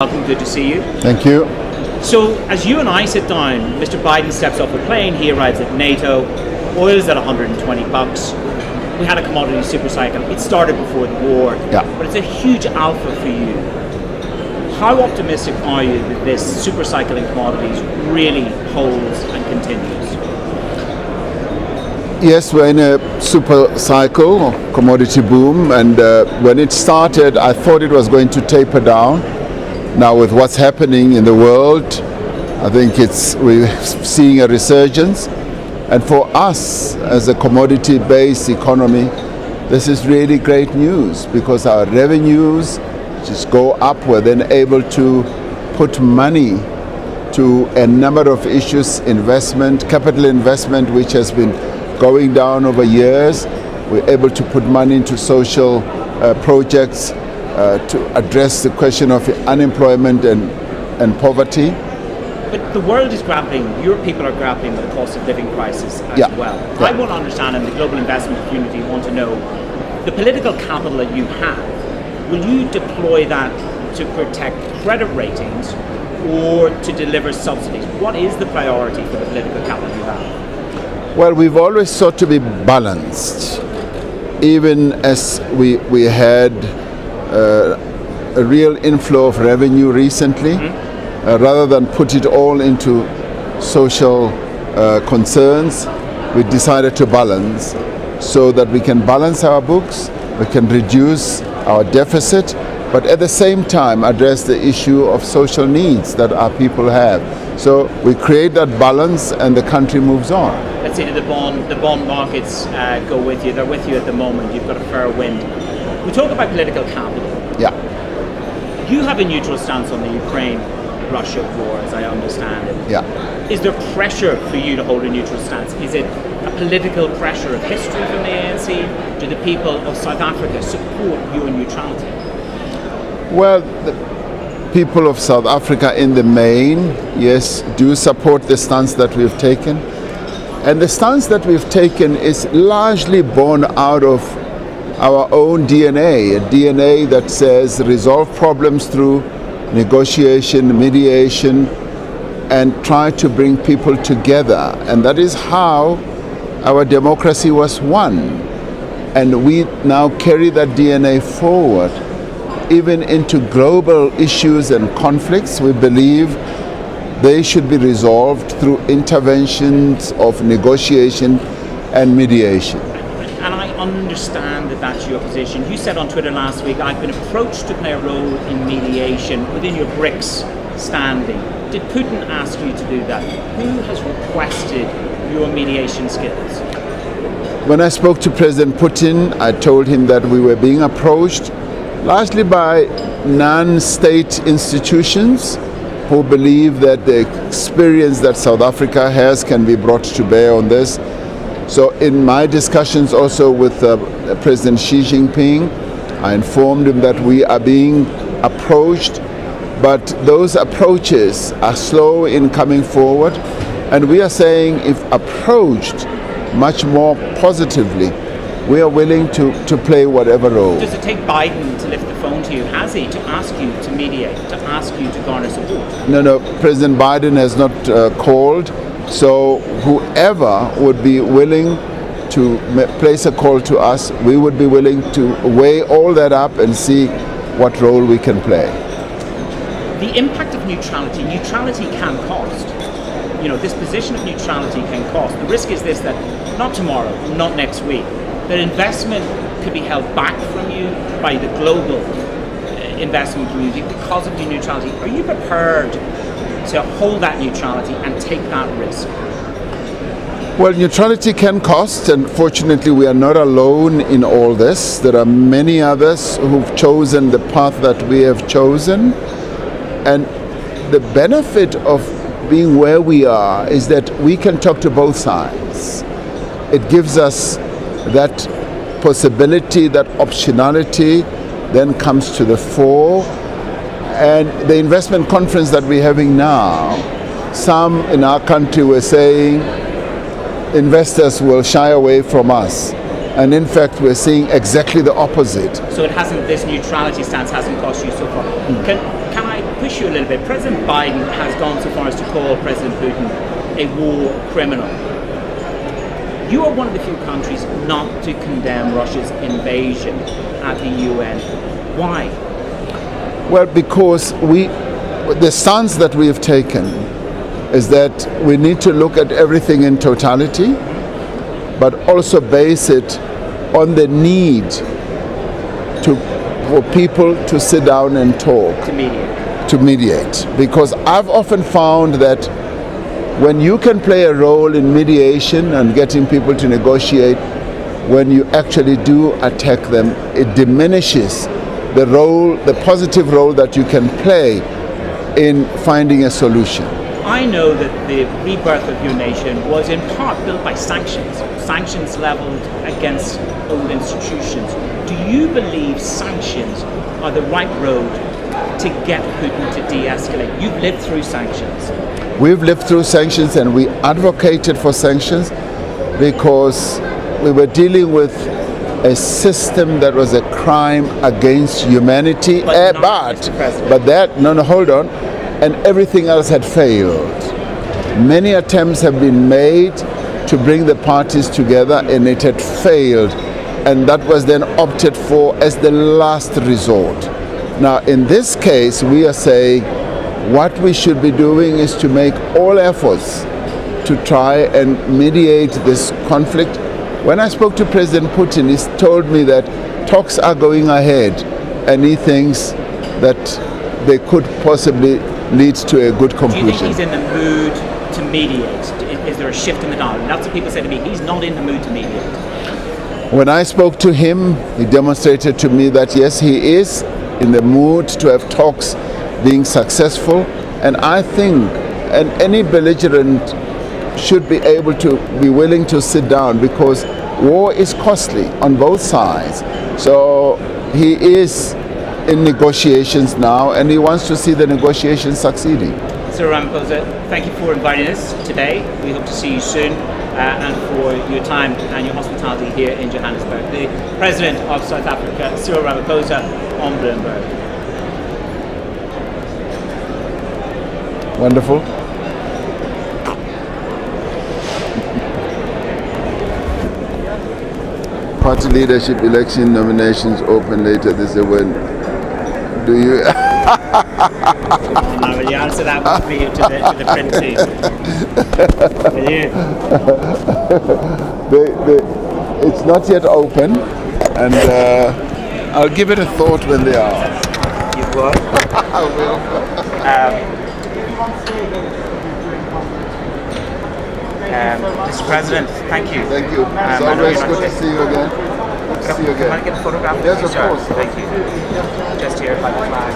Welcome, good to see you. Thank you. So, as you and I sit down, Mr. Biden steps off a plane, he arrives at NATO, oil's at $120. We had a commodity super cycle. It started before the war, but it's a huge alpha for you. How optimistic are you that this super cycle in commodities really holds and continues? Yes, we're in a super cycle, commodity boom, and when it started, I thought it was going to taper down. Now, with what's happening in the world, I think we're seeing a resurgence. And for us, as a commodity-based economy, this is really great news because our revenues just go up. We're then able to put money to a number of issues, capital investment, which has been going down over years. We're able to put money into social projects, to address the question of unemployment and poverty. But the world is grappling, your people are grappling with the cost of living crisis as well. I want to understand, and the global investment community want to know, the political capital that you have, will you deploy that to protect credit ratings or to deliver subsidies? What is the priority for the political capital you have? Well, we've always sought to be balanced, even as we had a real inflow of revenue recently, rather than put it all into social concerns. We decided to balance so that we can balance our books, we can reduce our deficit, but at the same time address the issue of social needs that our people have. So we create that balance and the country moves on. Let's say that the bond markets go with you. They're with you at the moment. You've got a fair wind. We talk about political capital. Yeah. You have a neutral stance on the Ukraine-Russia war, as I understand it. Yeah. Is there pressure for you to hold a neutral stance? Is it a political pressure of history from the ANC? Do the people of South Africa support your neutrality? Well, the people of South Africa in the main, yes, do support the stance that we've taken. And the stance that we've taken is largely born out of our own DNA, a DNA that says resolve problems through negotiation, mediation, and try to bring people together. And that is how our democracy was won. And we now carry that DNA forward, even into global issues and conflicts. We believe they should be resolved through interventions of negotiation and mediation. And I understand that that's your position. You said on Twitter last week, I've been approached to play a role in mediation within your BRICS standing. Did Putin ask you to do that? Who has requested your mediation skills? When I spoke to President Putin, I told him that we were being approached largely by non-state institutions who believe that the experience that South Africa has can be brought to bear on this. So in my discussions also with President Xi Jinping, I informed him that we are being approached, but those approaches are slow in coming forward. And we are saying if approached much more positively, we are willing to play whatever role. Does it take Biden to lift the phone to you, has he, to ask you to mediate, to ask you to garner support? No, President Biden has not called. So whoever would be willing to place a call to us, we would be willing to weigh all that up and see what role we can play. The impact of neutrality can cost. You know, this position of neutrality can cost. The risk is this, that not tomorrow, not next week, that investment could be held back from you by the global investment community because of your neutrality. Are you prepared to hold that neutrality and take that risk? Well, neutrality can cost, and fortunately we are not alone in all this. There are many others who've chosen the path that we have chosen. And the benefit of being where we are is that we can talk to both sides. It gives us that possibility, that optionality then comes to the fore. And the investment conference that we're having now, some in our country were saying investors will shy away from us. And in fact, we're seeing exactly the opposite. So this neutrality stance hasn't cost you so far. Can I push you a little bit. President Biden has gone so far as to call President Putin a war criminal. You are one of the few countries not to condemn Russia's invasion at the UN. Why? Well, because the stance that we have taken is that we need to look at everything in totality, but also base it on the need for people to sit down and talk. To mediate. Because I've often found that when you can play a role in mediation and getting people to negotiate, when you actually do attack them, it diminishes the positive role that you can play in finding a solution. I know that the rebirth of your nation was in part built by sanctions leveled against old institutions. Do you believe sanctions are the right road to get Putin to de-escalate? You've lived through sanctions. We've lived through sanctions, and we advocated for sanctions because we were dealing with a system that was a crime against humanity. Hold on. And everything else had failed. Many attempts have been made to bring the parties together, and it had failed. And that was then opted for as the last resort. Now, in this case, we are saying what we should be doing is to make all efforts to try and mediate this conflict. When I spoke to President Putin, he told me that talks are going ahead, and he thinks that they could possibly lead to a good conclusion. Do you think he's in the mood to mediate? Is there a shift in the dialogue? Lots of people say to me, he's not in the mood to mediate. When I spoke to him, he demonstrated to me that yes, he is in the mood to have talks being successful. And I think any belligerent should be able to be willing to sit down, because war is costly on both sides. So he is in negotiations now, and he wants to see the negotiations succeeding. Cyril Ramaphosa, thank you for inviting us today. We hope to see you soon, and for your time and your hospitality here in Johannesburg. The President of South Africa, Cyril Ramaphosa, on Bloomberg. Wonderful. Party leadership election nominations open later this year. When do you? Will you answer that one for you to the print team? Will you? It's not yet open, and I'll give it a thought when they are. You will? I will. Mr. President, thank you. Thank you. It's always good to see you again. See you again. Can I get a photograph? Yes, of course. Thank you. Just here by the flag.